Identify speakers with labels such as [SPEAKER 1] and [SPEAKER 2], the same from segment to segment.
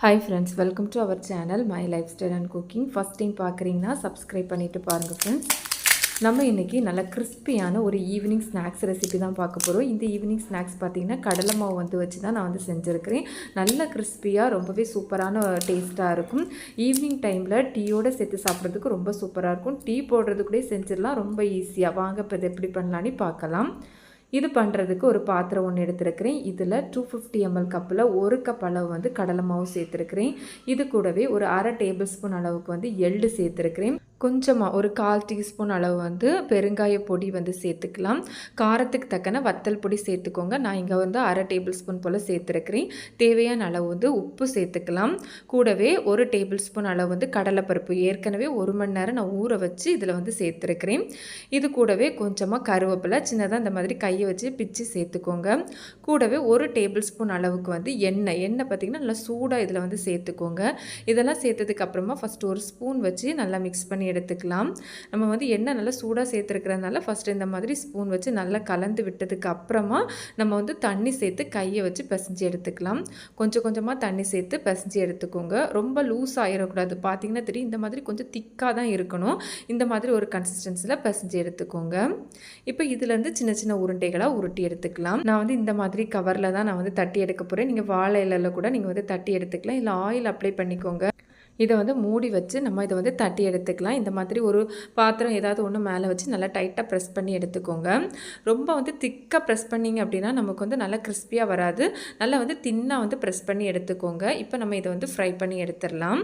[SPEAKER 1] Hi friends, welcome to our channel My Lifestyle and Cooking. First time பார்க்குறீங்கன்னா subscribe பண்ணிட்டு பாருங்க friends. நம்ம இன்னைக்கு நல்ல கிறிஸ்பியான ஒரு ஈவினிங் ஸ்நாக்ஸ் ரெசிபி தான் பார்க்க போகிறோம். இந்த ஈவினிங் ஸ்நாக்ஸ் பார்த்தீங்கன்னா கடலை மாவு வச்சு தான் நான் செஞ்சுருக்கிறேன். நல்ல கிறிஸ்பியாக ரொம்பவே சூப்பரான டேஸ்ட்டாக இருக்கும். ஈவினிங் டைமில் டீயோடு சேர்த்து சாப்பிட்றதுக்கு ரொம்ப சூப்பராக இருக்கும். டீ போடுறதுக்கூடே செஞ்சிடலாம், ரொம்ப ஈஸியாக. வாங்க இப்போ இது எப்படி பண்ணலான்னு பார்க்கலாம். இது பண்ணுறதுக்கு ஒரு பாத்திரம் ஒன்று எடுத்துருக்கிறேன். இதில் 250 ml கப்பில் 1 கப் அளவு கடலை மாவு சேர்த்துருக்கிறேன். இது கூடவே ஒரு அரை டேபிள் ஸ்பூன் அளவுக்கு எள்ளு சேர்த்துருக்கிறேன். கொஞ்சமாக ஒரு 1/4 டீஸ்பூன் அளவு பெருங்காய பொடி சேர்த்துக்கலாம். காரத்துக்கு தக்கன வத்தல் பொடி சேர்த்துக்கோங்க. நான் இங்கே அரை டேபிள் ஸ்பூன் போல் சேர்த்துருக்கிறேன். தேவையான அளவு உப்பு சேர்த்துக்கலாம். கூடவே 1 டேபிள் ஸ்பூன் அளவு கடலைப்பருப்பு ஏற்கனவே 1 மணி நேரம் நான் ஊற வச்சு இதில் சேர்த்துருக்கிறேன். இது கூடவே கொஞ்சமாக கருவேப்பிலை சின்னதாக இந்த மாதிரி கையை வச்சு பிச்சு சேர்த்துக்கோங்க. கூடவே 1 டேபிள் ஸ்பூன் அளவுக்கு எண்ணெய் பார்த்திங்கன்னா நல்லா சூடாக இதில் சேர்த்துக்கோங்க. இதெல்லாம் சேர்த்ததுக்கு அப்புறமா ஃபஸ்ட்டு ஒரு ஸ்பூன் வச்சு நல்லா மிக்ஸ் பண்ணி எடுத்துக்கலாம். நம்ம எண்ணெய் நல்லா சூடாக சேர்த்துருக்கிறதுனால ஃபஸ்ட்டு இந்த மாதிரி ஸ்பூன் வச்சு நல்லா கலந்து விட்டதுக்கு அப்புறமா நம்ம தண்ணி சேர்த்து கையை வச்சு பிசைஞ்சு எடுத்துக்கலாம். கொஞ்சம் கொஞ்சமாக தண்ணி சேர்த்து பிசைஞ்சு எடுத்துக்கோங்க. ரொம்ப லூஸ் ஆகிடக்கூடாது. பார்த்திங்கன்னா தெரியும், இந்த மாதிரி கொஞ்சம் திக்காக தான் இருக்கணும். இந்த மாதிரி ஒரு கன்சிஸ்டன்சியில் பிசைஞ்சு எடுத்துக்கோங்க. இப்போ இதுலேருந்து சின்ன சின்ன உருண்டைகளாக உருட்டி எடுத்துக்கலாம். நான் இந்த மாதிரி கவரில் தான் நான் தட்டி எடுக்க போகிறேன். நீங்கள் வாழை இலையில் கூட நீங்கள் தட்டி எடுத்துக்கலாம், இல்லை ஆயில் அப்ளை பண்ணிக்கோங்க. இதை மூடி வச்சு நம்ம இதை தட்டி எடுத்துக்கலாம். இந்த மாதிரி ஒரு பாத்திரம் ஏதாவது ஒன்று மேலே வச்சு நல்லா டைட்டாக ப்ரெஸ் பண்ணி எடுத்துக்கோங்க. ரொம்ப திக்காக ப்ரெஸ் பண்ணிங்க அப்படின்னா நமக்கு நல்லா கிறிஸ்பியாக வராது. நல்லா தின்னாக ப்ரெஸ் பண்ணி எடுத்துக்கோங்க. இப்போ நம்ம இதை ஃப்ரை பண்ணி எடுத்துடலாம்.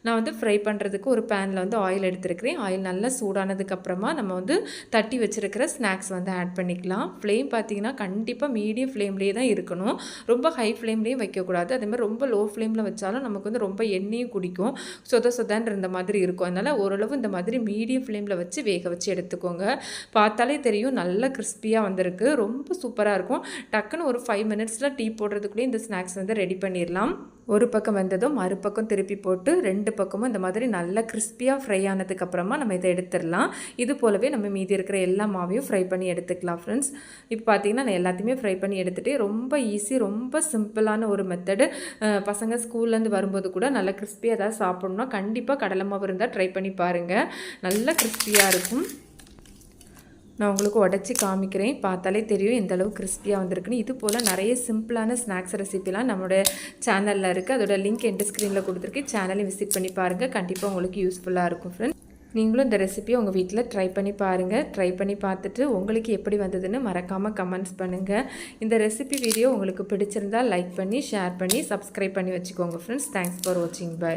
[SPEAKER 1] நான் ஃப்ரை பண்ணுறதுக்கு ஒரு பேனில் ஆயில் எடுத்துருக்கிறேன். ஆயில் நல்லா சூடானதுக்கப்புறமா நம்ம தட்டி வச்சுருக்கிற ஸ்நாக்ஸ் ஆட் பண்ணிக்கலாம். ஃப்ளேம் பார்த்திங்கன்னா கண்டிப்பாக மீடியம் ஃப்ளேம்லேயே தான் இருக்கணும். ரொம்ப ஹை ஃப்ளேம்லேயும் வைக்கக்கூடாது. அதேமாதிரி ரொம்ப லோ ஃப்ளேமில் வச்சாலும் நமக்கு ரொம்ப எண்ணெயும் குடிக்கும், சொதன்னு இருந்த மாதிரி இருக்கும். அதனால் ஓரளவு இந்த மாதிரி மீடியம் ஃப்ளேமில் வச்சு வேக வச்சு எடுத்துக்கோங்க. பார்த்தாலே தெரியும் நல்லா கிறிஸ்பியாக வந்திருக்கு. ரொம்ப சூப்பராக இருக்கும். டக்குன்னு ஒரு 5 மினிட்ஸில் டீ போடுறதுக்குள்ளே இந்த ஸ்நாக்ஸ் ரெடி பண்ணிடலாம். ஒரு பக்கம் வந்ததும் மறுபக்கம் திருப்பி போட்டு 2 பக்கமும் இந்த மாதிரி நல்லா கிறிஸ்பியாக ஃப்ரை ஆனதுக்கப்புறமா நம்ம இதை எடுத்துடலாம். இது போலவே நம்ம மீதி இருக்கிற எல்லா மாவையும் ஃப்ரை பண்ணி எடுத்துக்கலாம் ஃப்ரெண்ட்ஸ். இப்போ பார்த்திங்கன்னா நான் எல்லாத்தையுமே ஃப்ரை பண்ணி எடுத்துகிட்டு ரொம்ப ஈஸி, ரொம்ப சிம்பிளான ஒரு மெத்தடு. பசங்க ஸ்கூல்லேருந்து வரும்போது கூட நல்லா கிறிஸ்பியாக ஏதாவது சாப்பிட்ணுன்னா கண்டிப்பாக கடலை மாவு இருந்தால் ட்ரை பண்ணி பாருங்கள். நல்லா கிறிஸ்பியாக இருக்கும். நான் உங்களுக்கு உடச்சி காமிக்கிறேன். பார்த்தாலே தெரியும் எந்த அளவு கிறிஸ்பியாக வந்திருக்குன்னு. இது போல் நிறைய சிம்பிளான ஸ்நாக்ஸ் ரெசிபிலாம் நம்மளோட சேனலில் இருக்குது. அதோட லிங்க் எண்ட் ஸ்க்ரீனில் கொடுத்துருக்கேன். சேனலையும் விசிட் பண்ணி பாருங்கள். கண்டிப்பாக உங்களுக்கு யூஸ்ஃபுல்லாக இருக்கும் ஃப்ரெண்ட்ஸ். நீங்களும் இந்த ரெசிபியை உங்கள் வீட்டில் ட்ரை பண்ணி பாருங்கள். ட்ரை பண்ணி பார்த்துட்டு உங்களுக்கு எப்படி வந்ததுன்னு மறக்காமல் கமெண்ட்ஸ் பண்ணுங்கள். இந்த ரெசிபி வீடியோ உங்களுக்கு பிடிச்சிருந்தால் லைக் பண்ணி, ஷேர் பண்ணி, சப்ஸ்கிரைப் பண்ணி வச்சுக்கோங்க ஃப்ரெண்ட்ஸ். தேங்க்ஸ் ஃபார் வாட்சிங். பை.